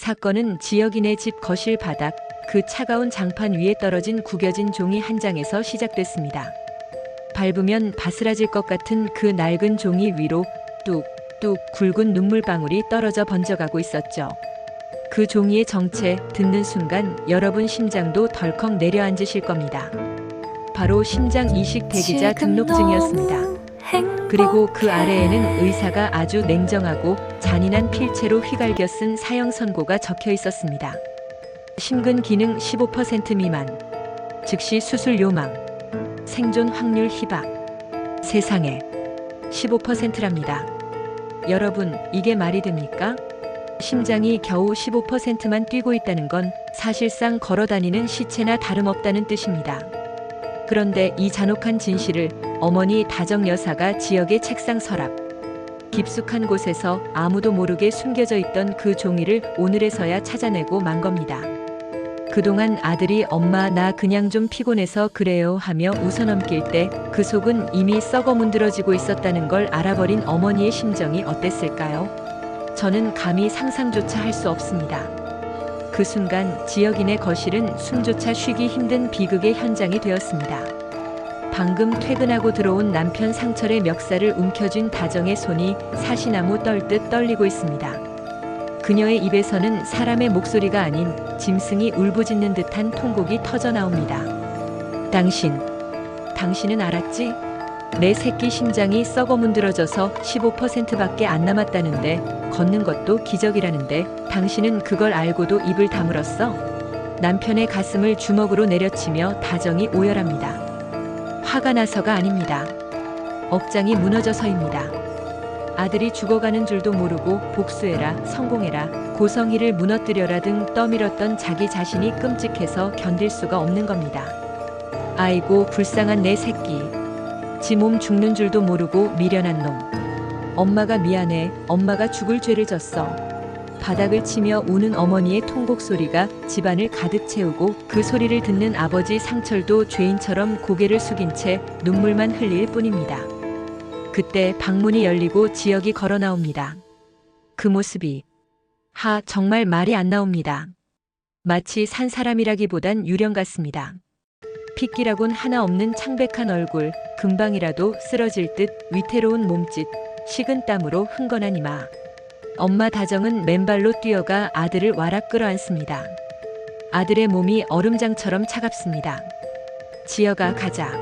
사건은 지역인의 집 거실 바닥, 그 차가운 장판 위에 떨어진 구겨진 종이 한 장에서 시작됐습니다. 밟으면 바스라질 것 같은 그 낡은 종이 위로 뚝뚝 굵은 눈물방울이 떨어져 번져가고 있었죠. 그 종이의 정체 듣는 순간 여러분 심장도 덜컥 내려앉으실 겁니다. 바로 심장 이식 대기자 등록증이었습니다. 그리고 그 아래에는 의사가 아주 냉정하고 잔인한 필체로 휘갈겨 쓴 사형 선고가 적혀 있었습니다. 심근 기능 15% 미만, 즉시 수술 요망, 생존 확률 희박. 세상에, 15%랍니다. 여러분, 이게 말이 됩니까? 심장이 겨우 15%만 뛰고 있다는 건 사실상 걸어다니는 시체나 다름없다는 뜻입니다. 그런데 이 잔혹한 진실을 어머니 다정 여사가 지역의 책상 서랍, 깊숙한 곳에서 아무도 모르게 숨겨져 있던 그 종이를 오늘에서야 찾아내고 만 겁니다. 그동안 아들이 엄마 나 그냥 좀 피곤해서 그래요 하며 웃어넘길 때 그 속은 이미 썩어 문드러지고 있었다는 걸 알아버린 어머니의 심정이 어땠을까요? 저는 감히 상상조차 할 수 없습니다. 그 순간 지역인의 거실은 숨조차 쉬기 힘든 비극의 현장이 되었습니다. 방금 퇴근하고 들어온 남편 상철의 멱살을 움켜쥔 다정의 손이 사시나무 떨듯 떨리고 있습니다. 그녀의 입에서는 사람의 목소리가 아닌 짐승이 울부짖는 듯한 통곡이 터져 나옵니다. 당신은 알았지? 내 새끼 심장이 썩어 문드러져서 15%밖에 안 남았다는데, 걷는 것도 기적이라는데 당신은 그걸 알고도 입을 다물었어? 남편의 가슴을 주먹으로 내려치며 다정이 오열합니다. 화가 나서가 아닙니다. 억장이 무너져서입니다. 아들이 죽어가는 줄도 모르고 복수해라, 성공해라, 고성희를 무너뜨려라 등 떠밀었던 자기 자신이 끔찍해서 견딜 수가 없는 겁니다. 아이고 불쌍한 내 새끼. 지 몸 죽는 줄도 모르고 미련한 놈. 엄마가 미안해. 엄마가 죽을 죄를 졌어. 바닥을 치며 우는 어머니의 통곡 소리가 집안을 가득 채우고 그 소리를 듣는 아버지 상철도 죄인처럼 고개를 숙인 채 눈물만 흘릴 뿐입니다. 그때 방문이 열리고 지역이 걸어 나옵니다. 그 모습이 정말 말이 안 나옵니다. 마치 산 사람이라기보단 유령 같습니다. 핏기라곤 하나 없는 창백한 얼굴, 금방이라도 쓰러질 듯 위태로운 몸짓, 식은 땀으로 흥건한 이마. 엄마 다정은 맨발로 뛰어가 아들을 와락 끌어안습니다. 아들의 몸이 얼음장처럼 차갑습니다. 지어가 가자.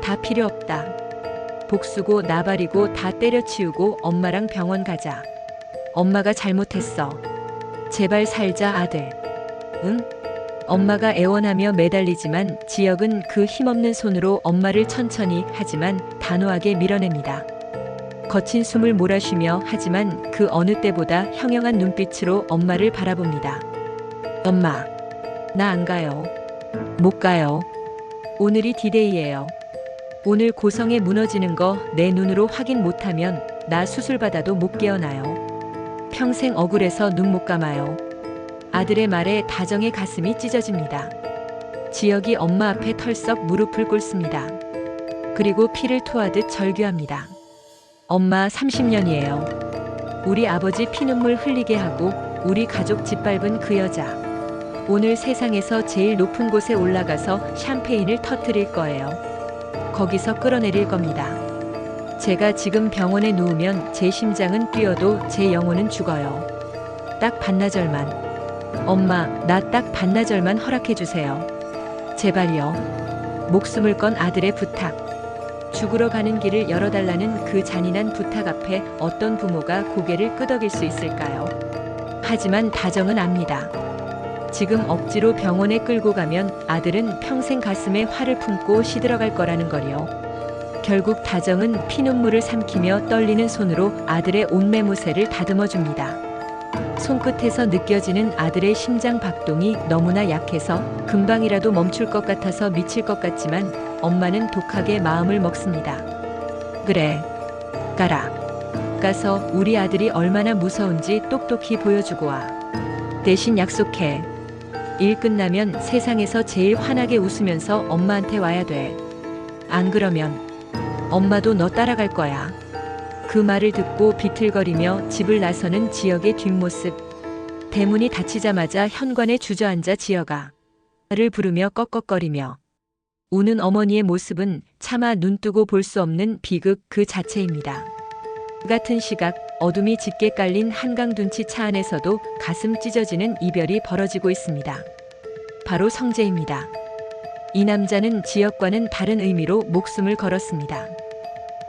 다 필요 없다. 복수고 나발이고 다 때려치우고 엄마랑 병원 가자. 엄마가 잘못했어. 제발 살자 아들. 응? 엄마가 애원하며 매달리지만 지역은 그 힘없는 손으로 엄마를 천천히 하지만 단호하게 밀어냅니다. 거친 숨을 몰아쉬며 하지만 그 어느 때보다 형형한 눈빛으로 엄마를 바라봅니다. 엄마, 나 안 가요. 못 가요. 오늘이 디데이예요. 오늘 고성에 무너지는 거 내 눈으로 확인 못하면 나 수술받아도 못 깨어나요. 평생 억울해서 눈 못 감아요. 아들의 말에 다정의 가슴이 찢어집니다. 지역이 엄마 앞에 털썩 무릎을 꿇습니다. 그리고 피를 토하듯 절규합니다. 엄마 30년이에요. 우리 아버지 피눈물 흘리게 하고 우리 가족 짓밟은 그 여자. 오늘 세상에서 제일 높은 곳에 올라가서 샴페인을 터뜨릴 거예요. 거기서 끌어내릴 겁니다. 제가 지금 병원에 누우면 제 심장은 뛰어도 제 영혼은 죽어요. 딱 반나절만. 엄마, 나 딱 반나절만 허락해주세요. 제발요. 목숨을 건 아들의 부탁. 죽으러 가는 길을 열어달라는 그 잔인한 부탁 앞에 어떤 부모가 고개를 끄덕일 수 있을까요? 하지만 다정은 압니다. 지금 억지로 병원에 끌고 가면 아들은 평생 가슴에 화를 품고 시들어갈 거라는 거요. 결국 다정은 피눈물을 삼키며 떨리는 손으로 아들의 옷매무새를 다듬어줍니다. 손끝에서 느껴지는 아들의 심장 박동이 너무나 약해서 금방이라도 멈출 것 같아서 미칠 것 같지만 엄마는 독하게 마음을 먹습니다. 그래, 가라. 가서 우리 아들이 얼마나 무서운지 똑똑히 보여주고 와. 대신 약속해. 일 끝나면 세상에서 제일 환하게 웃으면서 엄마한테 와야 돼. 안 그러면 엄마도 너 따라갈 거야. 그 말을 듣고 비틀거리며 집을 나서는 지역의 뒷모습. 대문이 닫히자마자 현관에 주저앉아 지여가 를 부르며 꺽꺽거리며 우는 어머니의 모습은 차마 눈뜨고 볼 수 없는 비극 그 자체입니다. 같은 시각 어둠이 짙게 깔린 한강둔치 차 안에서도 가슴 찢어지는 이별이 벌어지고 있습니다. 바로 성재입니다. 이 남자는 지역과는 다른 의미로 목숨을 걸었습니다.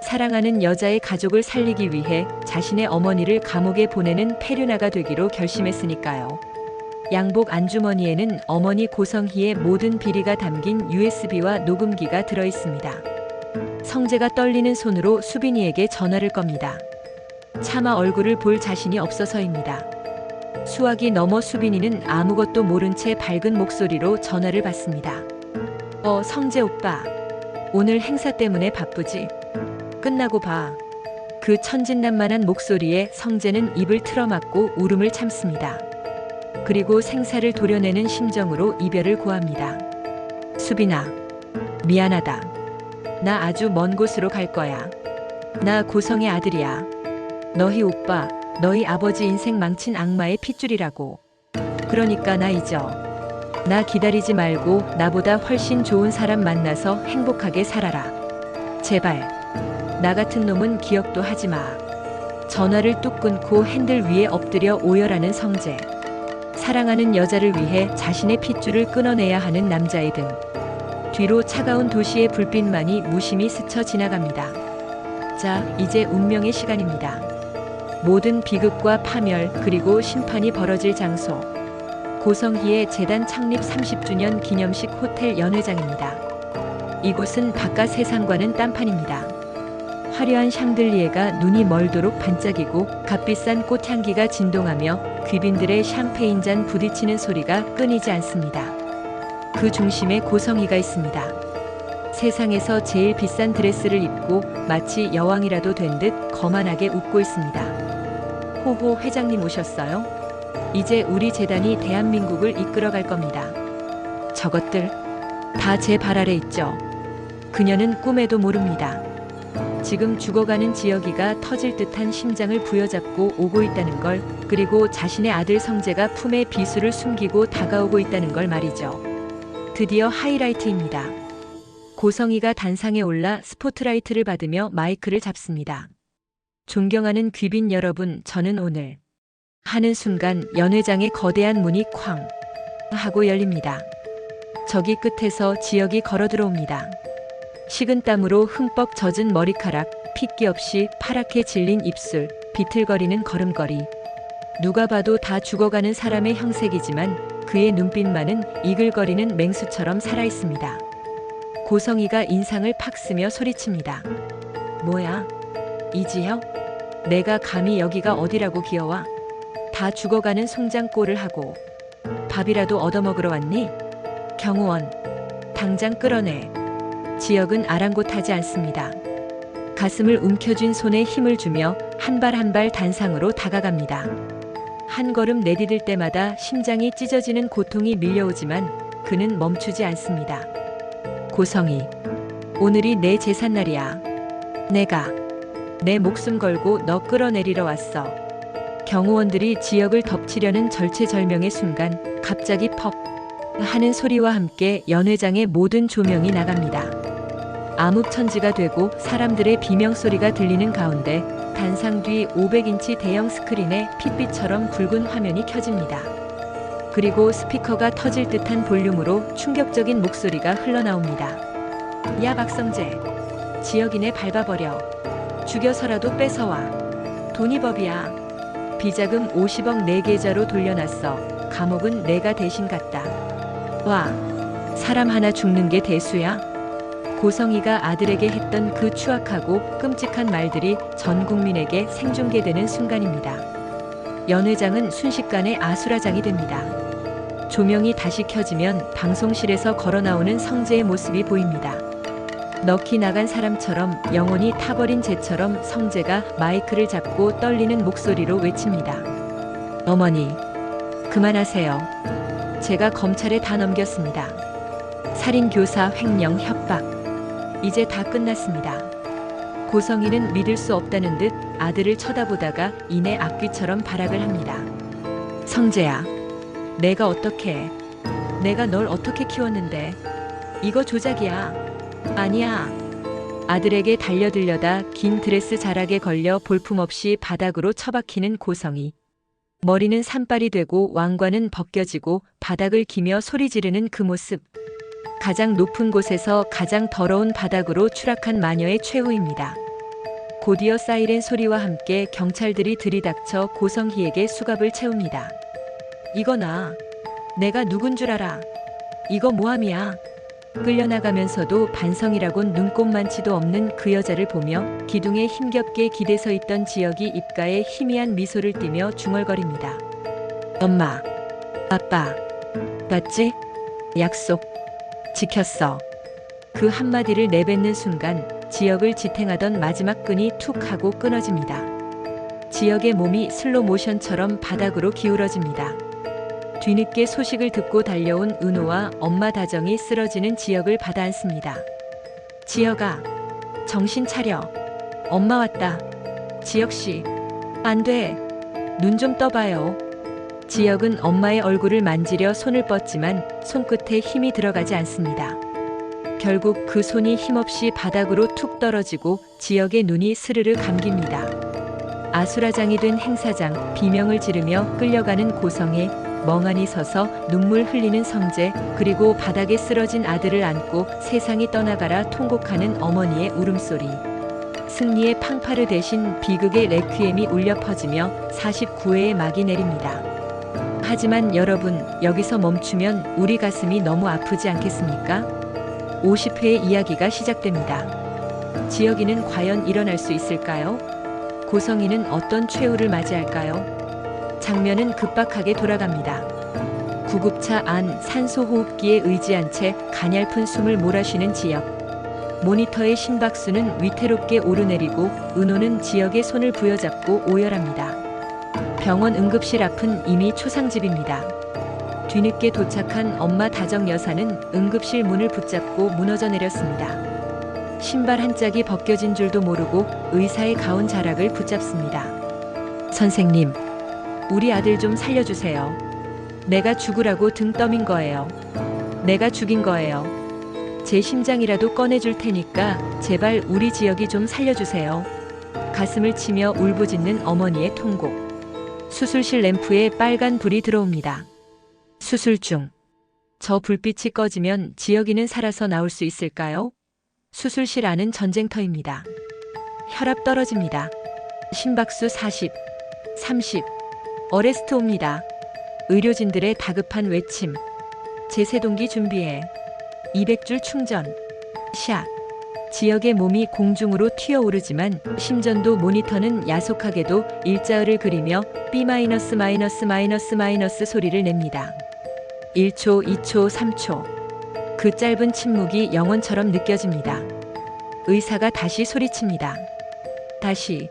사랑하는 여자의 가족을 살리기 위해 자신의 어머니를 감옥에 보내는 페류나가 되기로 결심했으니까요. 양복 안주머니에는 어머니 고성희의 모든 비리가 담긴 USB와 녹음기가 들어있습니다. 성재가 떨리는 손으로 수빈이에게 전화를 겁니다. 차마 얼굴을 볼 자신이 없어서입니다. 수화기 넘어 수빈이는 아무것도 모른 채 밝은 목소리로 전화를 받습니다. 성재 오빠. 오늘 행사 때문에 바쁘지? 끝나고 봐. 그 천진난만한 목소리에 성재는 입을 틀어막고 울음을 참습니다. 그리고 생사를 도려내는 심정으로 이별을 고합니다. 수빈아, 미안하다. 나 아주 먼 곳으로 갈 거야. 나 고성의 아들이야. 너희 오빠, 너희 아버지 인생 망친 악마의 핏줄이라고. 그러니까 나 잊어. 나 기다리지 말고 나보다 훨씬 좋은 사람 만나서 행복하게 살아라. 제발. 나 같은 놈은 기억도 하지 마. 전화를 뚝 끊고 핸들 위에 엎드려 오열하는 성재. 사랑하는 여자를 위해 자신의 핏줄을 끊어내야 하는 남자의 등 뒤로 차가운 도시의 불빛만이 무심히 스쳐 지나갑니다. 자, 이제 운명의 시간입니다. 모든 비극과 파멸 그리고 심판이 벌어질 장소. 고성희의 재단 창립 30주년 기념식 호텔 연회장입니다. 이곳은 바깥 세상과는 딴판입니다. 화려한 샹들리에가 눈이 멀도록 반짝이고 값비싼 꽃향기가 진동하며 귀빈들의 샴페인잔 부딪히는 소리가 끊이지 않습니다. 그 중심에 고성희가 있습니다. 세상에서 제일 비싼 드레스를 입고 마치 여왕이라도 된 듯 거만하게 웃고 있습니다. 호호 회장님 오셨어요? 이제 우리 재단이 대한민국을 이끌어갈 겁니다. 저것들 다 제 발 아래 있죠. 그녀는 꿈에도 모릅니다. 지금 죽어가는 지혁이가 터질 듯한 심장을 부여잡고 오고 있다는 걸, 그리고 자신의 아들 성재가 품에 비수를 숨기고 다가오고 있다는 걸 말이죠. 드디어 하이라이트입니다. 고성희가 단상에 올라 스포트라이트를 받으며 마이크를 잡습니다. 존경하는 귀빈 여러분, 저는 오늘 하는 순간 연회장의 거대한 문이 쾅 하고 열립니다. 저기 끝에서 지혁이 걸어 들어옵니다. 식은땀으로 흠뻑 젖은 머리카락, 핏기 없이 파랗게 질린 입술, 비틀거리는 걸음걸이. 누가 봐도 다 죽어가는 사람의 형색이지만 그의 눈빛만은 이글거리는 맹수처럼 살아있습니다. 고성희가 인상을 팍 쓰며 소리칩니다. 뭐야? 이지혁? 내가 감히 여기가 어디라고 기어와? 다 죽어가는 송장꼴을 하고 밥이라도 얻어먹으러 왔니? 경호원, 당장 끌어내. 지혁은 아랑곳하지 않습니다. 가슴을 움켜쥔 손에 힘을 주며 한 발 한 발 단상으로 다가갑니다. 한 걸음 내디딜 때마다 심장이 찢어지는 고통이 밀려오지만 그는 멈추지 않습니다. 고성희, 오늘이 내 제삿날이야. 내가 내 목숨 걸고 너 끌어내리러 왔어. 경호원들이 지역을 덮치려는 절체절명의 순간 갑자기 퍽 하는 소리와 함께 연회장의 모든 조명이 나갑니다. 암흑천지가 되고 사람들의 비명소리가 들리는 가운데 단상 뒤 500인치 대형 스크린에 핏빛처럼 붉은 화면이 켜집니다. 그리고 스피커가 터질 듯한 볼륨으로 충격적인 목소리가 흘러나옵니다. 야 박성재, 지역인에 밟아버려. 죽여서라도 뺏어와. 돈이 법이야. 비자금 50억 내 계좌로 돌려놨어. 감옥은 내가 대신 갔다. 와, 사람 하나 죽는 게 대수야? 고성희가 아들에게 했던 그 추악하고 끔찍한 말들이 전 국민에게 생중계되는 순간입니다. 연회장은 순식간에 아수라장이 됩니다. 조명이 다시 켜지면 방송실에서 걸어나오는 성재의 모습이 보입니다. 넋이 나간 사람처럼, 영혼이 타버린 재처럼 성재가 마이크를 잡고 떨리는 목소리로 외칩니다. 어머니, 그만하세요. 제가 검찰에 다 넘겼습니다. 살인, 교사, 횡령, 협박. 이제 다 끝났습니다. 고성희는 믿을 수 없다는 듯 아들을 쳐다보다가 이내 앞귀처럼 발악을 합니다. 성재야, 내가 어떻게 해? 내가 널 어떻게 키웠는데? 이거 조작이야. 아니야. 아들에게 달려들려다 긴 드레스 자락에 걸려 볼품없이 바닥으로 처박히는 고성이. 머리는 산발이 되고 왕관은 벗겨지고 바닥을 기며 소리 지르는 그 모습. 가장 높은 곳에서 가장 더러운 바닥으로 추락한 마녀의 최후입니다. 곧이어 사이렌 소리와 함께 경찰들이 들이닥쳐 고성희에게 수갑을 채웁니다. 이거 내가 누군 줄 알아? 이거 모함이야. 끌려나가면서도 반성이라곤 눈꼽만치도 없는 그 여자를 보며 기둥에 힘겹게 기대서 있던 지혁이 입가에 희미한 미소를 띠며 중얼거립니다. 엄마, 아빠, 맞지? 약속, 지켰어. 그 한마디를 내뱉는 순간 지혁을 지탱하던 마지막 끈이 툭 하고 끊어집니다. 지혁의 몸이 슬로 모션처럼 바닥으로 기울어집니다. 뒤늦게 소식을 듣고 달려온 은호와 엄마 다정이 쓰러지는 지혁을 받아안습니다. 지혁아, 정신 차려. 엄마 왔다. 지혁씨, 안 돼. 눈 좀 떠봐요. 지혁은 엄마의 얼굴을 만지려 손을 뻗지만 손끝에 힘이 들어가지 않습니다. 결국 그 손이 힘없이 바닥으로 툭 떨어지고 지혁의 눈이 스르르 감깁니다. 아수라장이 된 행사장, 비명을 지르며 끌려가는 고성에 멍하니 서서 눈물 흘리는 성재, 그리고 바닥에 쓰러진 아들을 안고 세상이 떠나가라 통곡하는 어머니의 울음소리. 승리의 팡파르 대신 비극의 레퀴엠이 울려 퍼지며 49회의 막이 내립니다. 하지만 여러분, 여기서 멈추면 우리 가슴이 너무 아프지 않겠습니까? 50회의 이야기가 시작됩니다. 지혁이는 과연 일어날 수 있을까요? 고성이는 어떤 최후를 맞이할까요? 장면은 급박하게 돌아갑니다. 구급차 안 산소호흡기에 의지한 채 가냘픈 숨을 몰아쉬는 지혁. 모니터의 심박수는 위태롭게 오르내리고 은호는 지혁의 손을 부여잡고 오열합니다. 병원 응급실 앞은 이미 초상집입니다. 뒤늦게 도착한 엄마 다정 여사는 응급실 문을 붙잡고 무너져 내렸습니다. 신발 한 짝이 벗겨진 줄도 모르고 의사의 가운 자락을 붙잡습니다. 선생님, 우리 아들 좀 살려주세요. 내가 죽으라고 등 떠민 거예요. 내가 죽인 거예요. 제 심장이라도 꺼내줄 테니까 제발 우리 지혁이 좀 살려주세요. 가슴을 치며 울부짖는 어머니의 통곡. 수술실 램프에 빨간 불이 들어옵니다. 수술 중. 저 불빛이 꺼지면 지혁이는 살아서 나올 수 있을까요? 수술실 안은 전쟁터입니다. 혈압 떨어집니다. 심박수 40, 30. 어레스트 옵니다. 의료진들의 다급한 외침. 제세동기 준비해. 200줄 충전. 샷. 지역의 몸이 공중으로 튀어오르지만 심전도 모니터는 야속하게도 일자을을 그리며 B- 소리를 냅니다. 1초, 2초, 3초. 그 짧은 침묵이 영원처럼 느껴집니다. 의사가 다시 소리칩니다. 다시.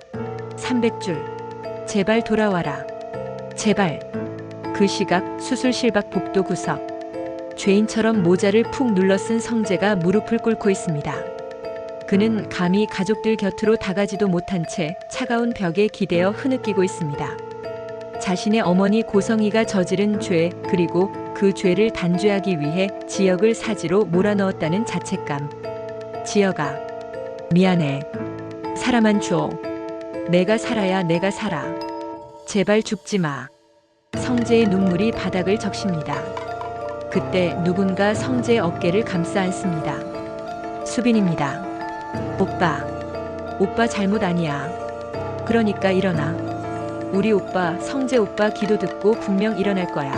300줄. 제발 돌아와라. 제발. 그 시각 수술실 밖 복도 구석. 죄인처럼 모자를 푹 눌러 쓴 성재가 무릎을 꿇고 있습니다. 그는 감히 가족들 곁으로 다가지도 못한 채 차가운 벽에 기대어 흐느끼고 있습니다. 자신의 어머니 고성이가 저지른 죄, 그리고 그 죄를 단죄하기 위해 지혁을 사지로 몰아넣었다는 자책감. 지혁아, 미안해. 사람만 줘. 내가 살아야 내가 살아. 제발 죽지 마. 성재의 눈물이 바닥을 적십니다. 그때 누군가 성재의 어깨를 감싸 안습니다. 수빈입니다. 오빠 잘못 아니야. 그러니까 일어나. 우리 오빠, 성재 오빠 기도 듣고 분명 일어날 거야.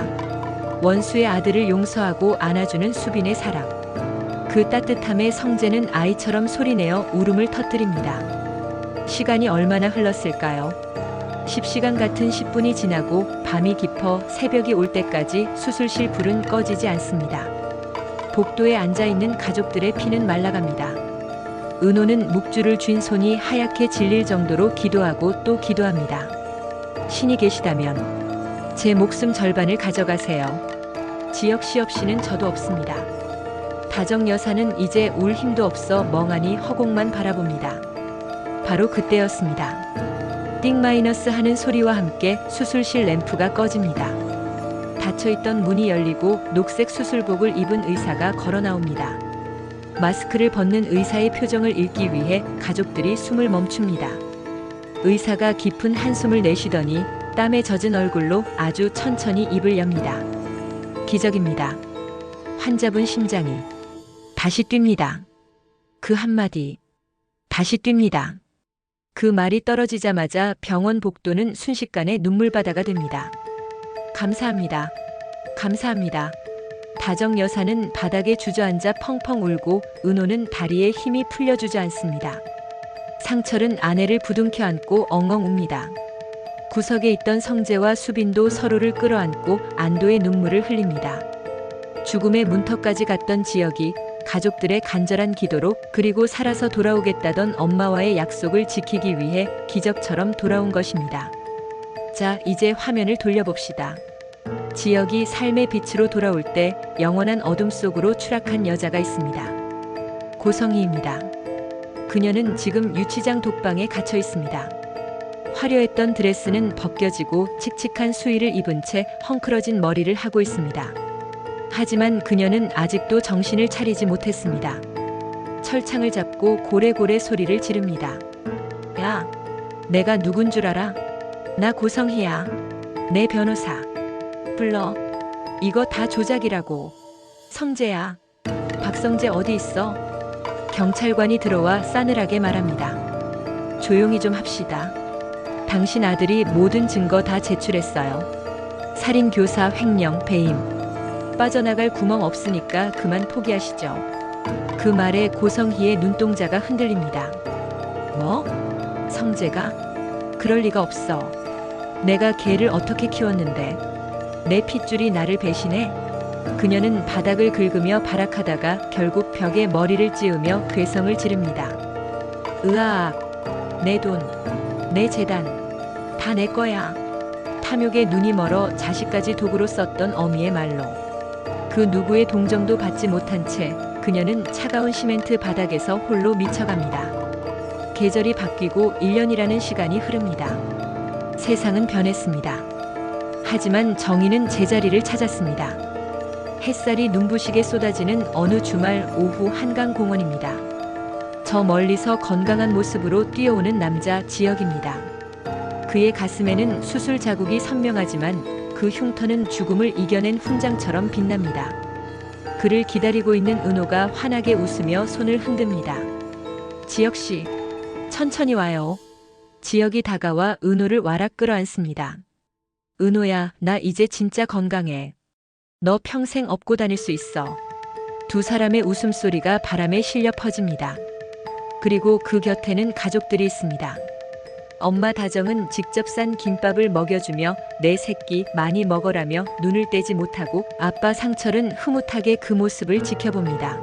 원수의 아들을 용서하고 안아주는 수빈의 사랑. 그 따뜻함에 성재는 아이처럼 소리내어 울음을 터뜨립니다. 시간이 얼마나 흘렀을까요? 10시간 같은 10분이 지나고 밤이 깊어 새벽이 올 때까지 수술실 불은 꺼지지 않습니다. 복도에 앉아있는 가족들의 피는 말라갑니다. 은호는 묵주를 쥔 손이 하얗게 질릴 정도로 기도하고 또 기도합니다. 신이 계시다면 제 목숨 절반을 가져가세요. 지혁 씨 없이는 저도 없습니다. 다정 여사는 이제 울 힘도 없어 멍하니 허공만 바라봅니다. 바로 그때였습니다. 띵 마이너스 하는 소리와 함께 수술실 램프가 꺼집니다. 닫혀있던 문이 열리고 녹색 수술복을 입은 의사가 걸어 나옵니다. 마스크를 벗는 의사의 표정을 읽기 위해 가족들이 숨을 멈춥니다. 의사가 깊은 한숨을 내쉬더니 땀에 젖은 얼굴로 아주 천천히 입을 엽니다. 기적입니다. 환자분 심장이 다시 뜁니다. 그 한마디, 다시 뜁니다. 그 말이 떨어지자마자 병원 복도는 순식간에 눈물바다가 됩니다. 감사합니다. 감사합니다. 다정 여사는 바닥에 주저앉아 펑펑 울고 은호는 다리에 힘이 풀려 주저앉습니다. 상철은 아내를 부둥켜 안고 엉엉 웁니다. 구석에 있던 성재와 수빈도 서로를 끌어안고 안도의 눈물을 흘립니다. 죽음의 문턱까지 갔던 지혁이 가족들의 간절한 기도로 그리고 살아서 돌아오겠다던 엄마와의 약속을 지키기 위해 기적처럼 돌아온 것입니다. 자, 이제 화면을 돌려봅시다. 지혁이 삶의 빛으로 돌아올 때 영원한 어둠 속으로 추락한 여자가 있습니다. 고성희입니다. 그녀는 지금 유치장 독방에 갇혀 있습니다. 화려했던 드레스는 벗겨지고 칙칙한 수의를 입은 채 헝클어진 머리를 하고 있습니다. 하지만 그녀는 아직도 정신을 차리지 못했습니다. 철창을 잡고 고래고래 소리를 지릅니다. 야, 내가 누군 줄 알아? 나 고성희야. 내 변호사. 불러. 이거 다 조작이라고. 성재야. 박성재 어디 있어? 경찰관이 들어와 싸늘하게 말합니다. 조용히 좀 합시다. 당신 아들이 모든 증거 다 제출했어요. 살인, 교사, 횡령, 배임. 빠져나갈 구멍 없으니까 그만 포기하시죠. 그 말에 고성희의 눈동자가 흔들립니다. 뭐? 성재가? 그럴 리가 없어. 내가 걔를 어떻게 키웠는데. 내 핏줄이 나를 배신해? 그녀는 바닥을 긁으며 발악하다가 결국 벽에 머리를 찌우며 괴성을 지릅니다. 으악! 내 돈, 내 재단, 다 내 거야. 탐욕에 눈이 멀어 자식까지 도구로 썼던 어미의 말로. 그 누구의 동정도 받지 못한 채 그녀는 차가운 시멘트 바닥에서 홀로 미쳐갑니다. 계절이 바뀌고 1년이라는 시간이 흐릅니다. 세상은 변했습니다. 하지만 정의는 제자리를 찾았습니다. 햇살이 눈부시게 쏟아지는 어느 주말 오후 한강공원입니다. 저 멀리서 건강한 모습으로 뛰어오는 남자 지혁입니다. 그의 가슴에는 수술 자국이 선명하지만 그 흉터는 죽음을 이겨낸 훈장처럼 빛납니다. 그를 기다리고 있는 은호가 환하게 웃으며 손을 흔듭니다. 지혁씨, 천천히 와요. 지혁이 다가와 은호를 와락 끌어안습니다. 은호야, 나 이제 진짜 건강해. 너 평생 업고 다닐 수 있어. 두 사람의 웃음소리가 바람에 실려 퍼집니다. 그리고 그 곁에는 가족들이 있습니다. 엄마 다정은 직접 싼 김밥을 먹여주며 내 새끼 많이 먹어라며 눈을 떼지 못하고 아빠 상철은 흐뭇하게 그 모습을 지켜봅니다.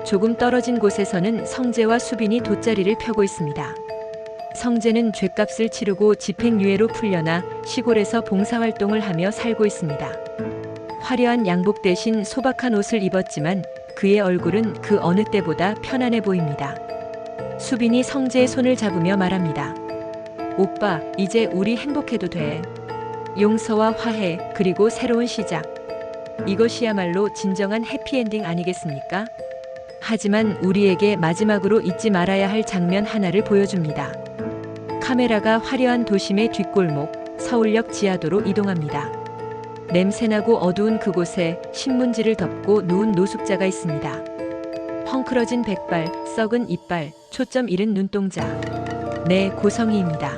조금 떨어진 곳에서는 성재와 수빈이 돗자리를 펴고 있습니다. 성재는 죗값을 치르고 집행유예로 풀려나 시골에서 봉사활동을 하며 살고 있습니다. 화려한 양복 대신 소박한 옷을 입었지만 그의 얼굴은 그 어느 때보다 편안해 보입니다. 수빈이 성재의 손을 잡으며 말합니다. 오빠, 이제 우리 행복해도 돼. 용서와 화해, 그리고 새로운 시작. 이것이야말로 진정한 해피엔딩 아니겠습니까? 하지만 우리에게 마지막으로 잊지 말아야 할 장면 하나를 보여줍니다. 카메라가 화려한 도심의 뒷골목, 서울역 지하도로 이동합니다. 냄새나고 어두운 그곳에 신문지를 덮고 누운 노숙자가 있습니다. 헝클어진 백발, 썩은 이빨, 초점 잃은 눈동자. 네, 고성희입니다.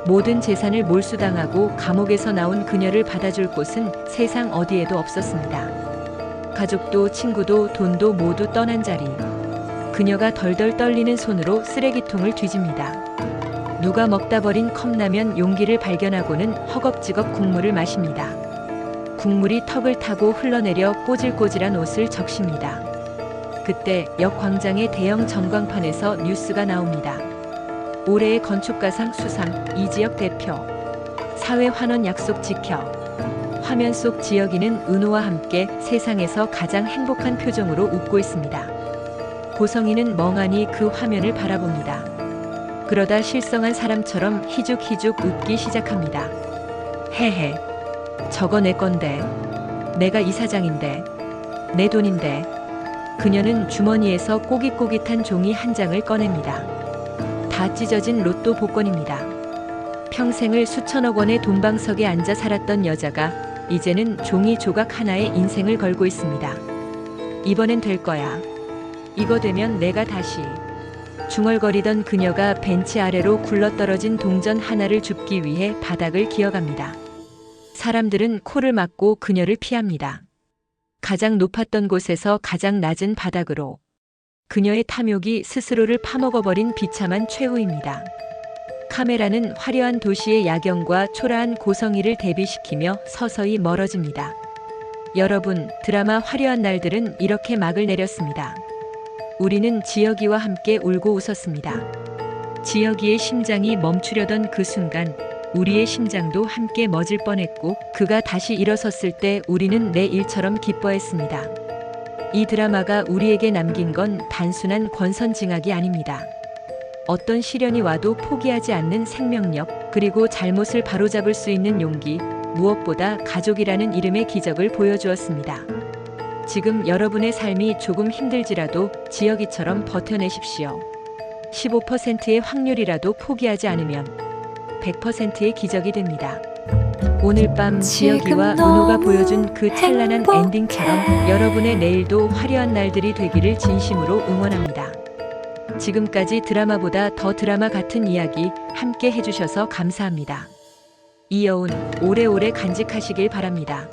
모든 재산을 몰수당하고 감옥에서 나온 그녀를 받아줄 곳은 세상 어디에도 없었습니다. 가족도 친구도 돈도 모두 떠난 자리. 그녀가 덜덜 떨리는 손으로 쓰레기통을 뒤집니다. 누가 먹다 버린 컵라면 용기를 발견하고는 허겁지겁 국물을 마십니다. 국물이 턱을 타고 흘러내려 꼬질꼬질한 옷을 적십니다. 그때 역 광장의 대형 전광판에서 뉴스가 나옵니다. 올해의 건축가상 수상 이지혁 대표. 사회 환원 약속 지켜. 화면 속 지혁이는 은호와 함께 세상에서 가장 행복한 표정으로 웃고 있습니다. 고성희는 멍하니 그 화면을 바라봅니다. 그러다 실성한 사람처럼 희죽희죽 웃기 시작합니다. 헤헤. 저거 내 건데. 내가 이사장인데. 내 돈인데. 그녀는 주머니에서 꼬깃꼬깃한 종이 한 장을 꺼냅니다. 다 찢어진 로또 복권입니다. 평생을 수천억 원의 돈방석에 앉아 살았던 여자가 이제는 종이 조각 하나에 인생을 걸고 있습니다. 이번엔 될 거야. 이거 되면 내가 다시. 중얼거리던 그녀가 벤치 아래로 굴러떨어진 동전 하나를 줍기 위해 바닥을 기어갑니다. 사람들은 코를 막고 그녀를 피합니다. 가장 높았던 곳에서 가장 낮은 바닥으로. 그녀의 탐욕이 스스로를 파먹어버린 비참한 최후입니다. 카메라는 화려한 도시의 야경과 초라한 고성이를 대비시키며 서서히 멀어집니다. 여러분, 드라마 화려한 날들은 이렇게 막을 내렸습니다. 우리는 지혁이와 함께 울고 웃었습니다. 지혁이의 심장이 멈추려던 그 순간 우리의 심장도 함께 멎을 뻔했고 그가 다시 일어섰을 때 우리는 내 일처럼 기뻐했습니다. 이 드라마가 우리에게 남긴 건 단순한 권선징악이 아닙니다. 어떤 시련이 와도 포기하지 않는 생명력, 그리고 잘못을 바로잡을 수 있는 용기, 무엇보다 가족이라는 이름의 기적을 보여주었습니다. 지금 여러분의 삶이 조금 힘들지라도 지혁이처럼 버텨내십시오. 15%의 확률이라도 포기하지 않으면 100%의 기적이 됩니다. 오늘 밤 지혁이와 은호가 보여준 그 찬란한 엔딩처럼 여러분의 내일도 화려한 날들이 되기를 진심으로 응원합니다. 지금까지 드라마보다 더 드라마 같은 이야기 함께 해주셔서 감사합니다. 이여운 오래오래 간직하시길 바랍니다.